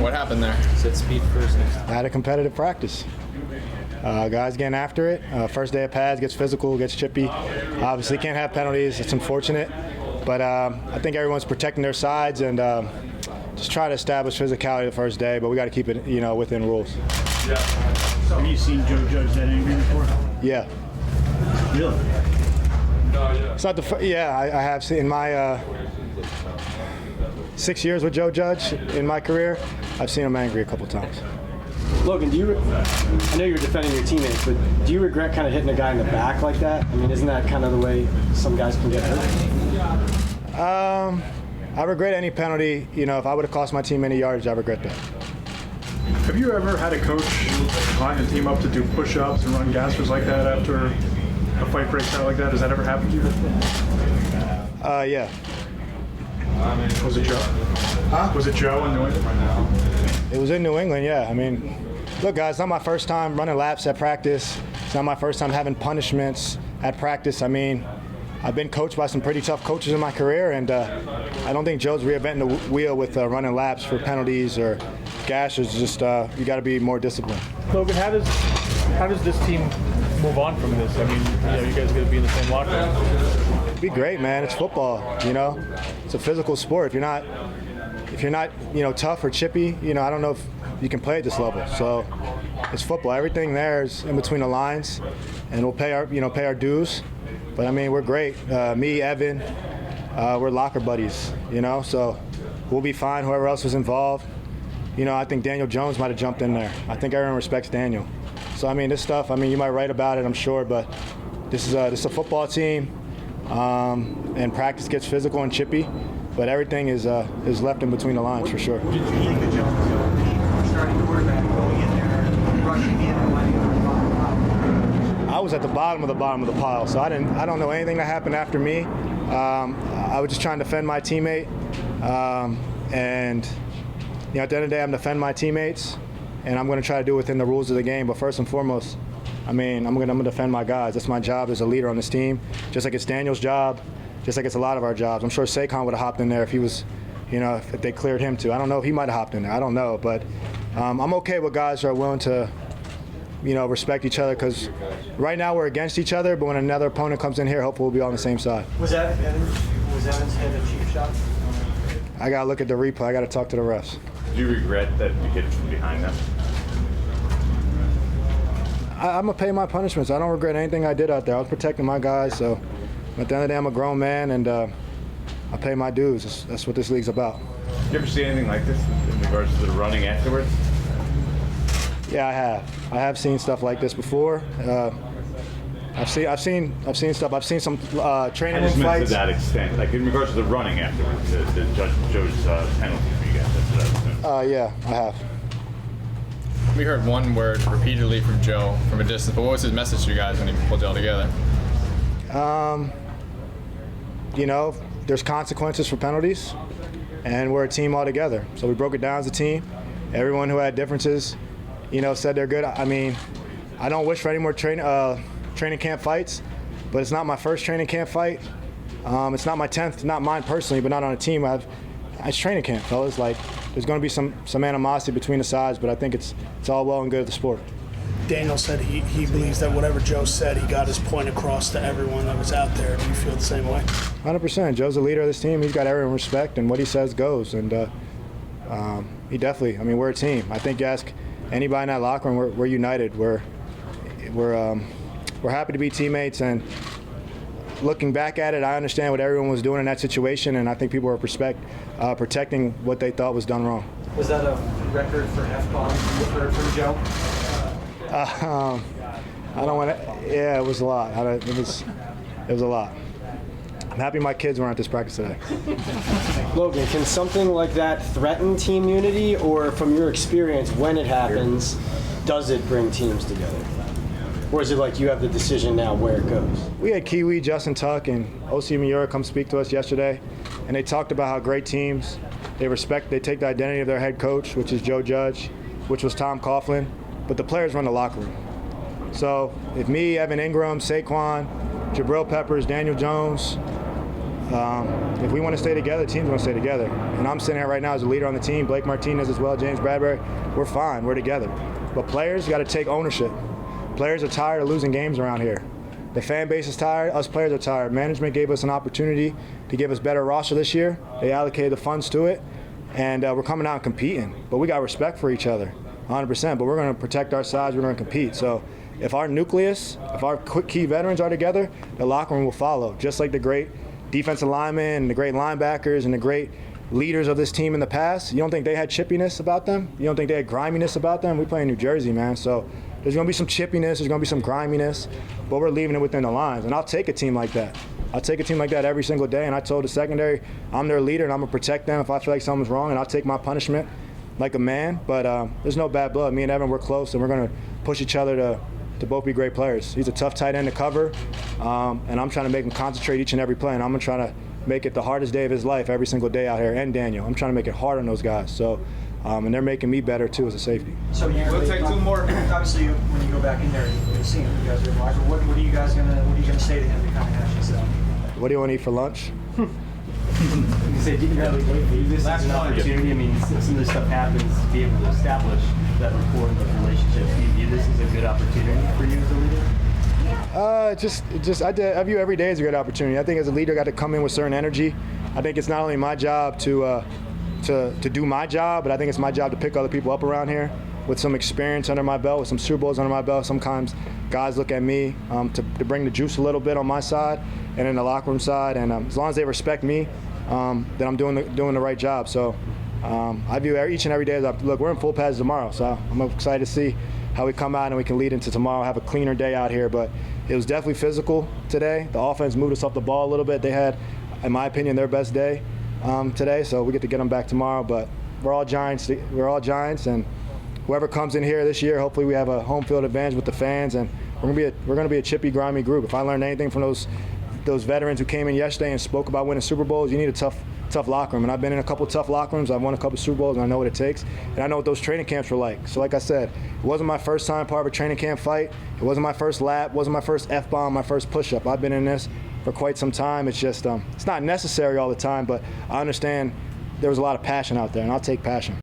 What happened there? Said speed first. I had a competitive practice. Guys getting after it. First day of pads, gets physical, gets chippy. Obviously can't have penalties. It's unfortunate. But I think everyone's protecting their sides and just try to establish physicality the first day, but we got to keep it, within rules. Yeah. Have you seen Joe judge that angry before? Yeah. Really? It's not the I have seen in my 6 years with Joe Judge in my career. I've seen him angry a couple times. Logan, I know you're defending your teammates, but do you regret kind of hitting a guy in the back like that? I mean, isn't that kind of the way some guys can get hurt? I regret any penalty. If I would have cost my team any yardage, I regret that. Have you ever had a coach line the team up to do push-ups and run gassers like that after a fight breaks out like that? Has that ever happened to you? Yeah. Was it Joe? Huh? Was it Joe in New England? It was in New England, yeah. I mean, look, guys, it's not my first time running laps at practice. It's not my first time having punishments at practice. I mean, I've been coached by some pretty tough coaches in my career, and I don't think Joe's reinventing the wheel with running laps for penalties or gashes. Just you got to be more disciplined. Logan, how does this team move on from this? I mean, you guys are going to be in the same locker room. It'd be great, man. It's football. It's a physical sport. If you're not, tough or chippy, I don't know if you can play at this level. So it's football. Everything there is in between the lines, and we'll pay our dues. But I mean, we're great. Me, Evan, we're locker buddies. So we'll be fine. Whoever else is involved. I think Daniel Jones might have jumped in there. I think everyone respects Daniel. So I mean, this stuff. I mean, you might write about it, I'm sure, but this is a football team, and practice gets physical and chippy. But everything is left in between the lines for sure. Did you think the Jones starting quarterback going in there, rushing in and letting him run? I was at the bottom of the pile, so I don't know anything that happened after me. I was just trying to defend my teammate, and at the end of the day, I'm defending my teammates, and I'm going to try to do it within the rules of the game. But first and foremost, I'm going to defend my guys. That's my job as a leader on this team, just like it's Daniel's job. Just like it's a lot of our jobs. I'm sure Saquon would have hopped in there if he was, if they cleared him to. I don't know if he might have hopped in there. I don't know. But I'm okay with guys who are willing to, respect each other, because right now we're against each other, but when another opponent comes in here, hopefully we'll be on the same side. Was Evans hit a cheap shot? I got to look at the replay. I got to talk to the refs. Do you regret that you hit from behind them? I'm going to pay my punishments. I don't regret anything I did out there. I was protecting my guys, so at the end of the day, I'm a grown man, and I pay my dues. That's what this league's about. You ever see anything like this in regards to the running afterwards? Yeah, I have. I have seen stuff like this before. I've seen stuff. I've seen some training room fights. I just meant to that extent, like in regards to the running afterwards, the Judge Joe's penalty for you guys. That's what I was doing. Yeah, I have. We heard one word repeatedly from Joe from a distance, but what was his message to you guys when he pulled y'all together? There's consequences for penalties, and we're a team all together. So we broke it down as a team. Everyone who had differences, said they're good. I mean, I don't wish for any more training camp fights, but it's not my first training camp fight. It's not my 10th, not mine personally, but not on a team. It's training camp, fellas. Like, there's going to be some animosity between the sides, but I think it's all well and good of the sport. Daniel said he believes that whatever Joe said, he got his point across to everyone that was out there. Do you feel the same way? 100%. Joe's the leader of this team. He's got everyone respect, and what he says goes. And he definitely, I mean, we're a team. I think you ask anybody in that locker room, we're united. We're happy to be teammates, and looking back at it, I understand what everyone was doing in that situation, and I think people were protecting what they thought was done wrong. Was that a record for F-bombs for Joe? I don't want to. Yeah, it was a lot. It was a lot. I'm happy my kids weren't at this practice today. Logan, can something like that threaten team unity, or from your experience, when it happens, does it bring teams together? Or is it like you have the decision now where it goes? We had Kiwi, Justin Tuck, and O.C. Miura come speak to us yesterday, and they talked about how great teams, they take the identity of their head coach, which is Joe Judge, which was Tom Coughlin, but the players run the locker room. So if me, Evan Engram, Saquon, Jabril Peppers, Daniel Jones, If we want to stay together, the team's going to stay together. And I'm sitting here right now as a leader on the team, Blake Martinez as well, James Bradbury. We're fine. We're together. But players got to take ownership. Players are tired of losing games around here. The fan base is tired. Us players are tired. Management gave us an opportunity to give us better roster this year. They allocated the funds to it. And we're coming out and competing. But we got respect for each other, 100%. But we're going to protect our sides. We're going to compete. So if our nucleus, if our key veterans are together, the locker room will follow. Just like the great defensive linemen and the great linebackers and the great leaders of this team in the past. You don't think they had chippiness about them? You don't think they had griminess about them? We play in New Jersey, man. So there's going to be some chippiness. There's going to be some griminess. But we're leaving it within the lines. And I'll take a team like that. I'll take a team like that every single day. And I told the secondary, I'm their leader and I'm going to protect them if I feel like something's wrong. And I'll take my punishment like a man. But there's no bad blood. Me and Evan, we're close. And we're going to push each other to both be great players. He's a tough tight end to cover, and I'm trying to make him concentrate each and every play, and I'm going to try to make it the hardest day of his life every single day out here, and Daniel. I'm trying to make it hard on those guys. So, and they're making me better, too, as a safety. So we'll take two more. Obviously, when you go back in there, you'll see him. You guys are in locker. What are you guys gonna say to him to kind of hash this out? What do you want to eat for lunch? You said you know, this is an opportunity. I mean, some of this stuff happens to be able to establish that rapport and those relationships. Do you view this as a good opportunity for you as a leader? I view every day as a good opportunity. I think as a leader, I got to come in with certain energy. I think it's not only my job to do my job, but I think it's my job to pick other people up around here with some experience under my belt, with some Super Bowls under my belt. Sometimes guys look at me to bring the juice a little bit on my side and in the locker room side. And as long as they respect me, then I'm doing the right job. So I view each and every day as look, we're in full pads tomorrow. So I'm excited to see how we come out and we can lead into tomorrow, have a cleaner day out here. But it was definitely physical today. The offense moved us off the ball a little bit. They had, in my opinion, their best day today. So we get to get them back tomorrow. But we're all Giants. And whoever comes in here this year, hopefully we have a home field advantage with the fans, and we're going to be a chippy, grimy group. If I learned anything from those veterans who came in yesterday and spoke about winning Super Bowls, you need a tough locker room. And I've been in a couple tough locker rooms. I've won a couple Super Bowls, and I know what it takes. And I know what those training camps were like. So like I said, it wasn't my first time part of a training camp fight. It wasn't my first lap. It wasn't my first F-bomb, my first push-up. I've been in this for quite some time. It's just it's not necessary all the time, but I understand there was a lot of passion out there, and I'll take passion.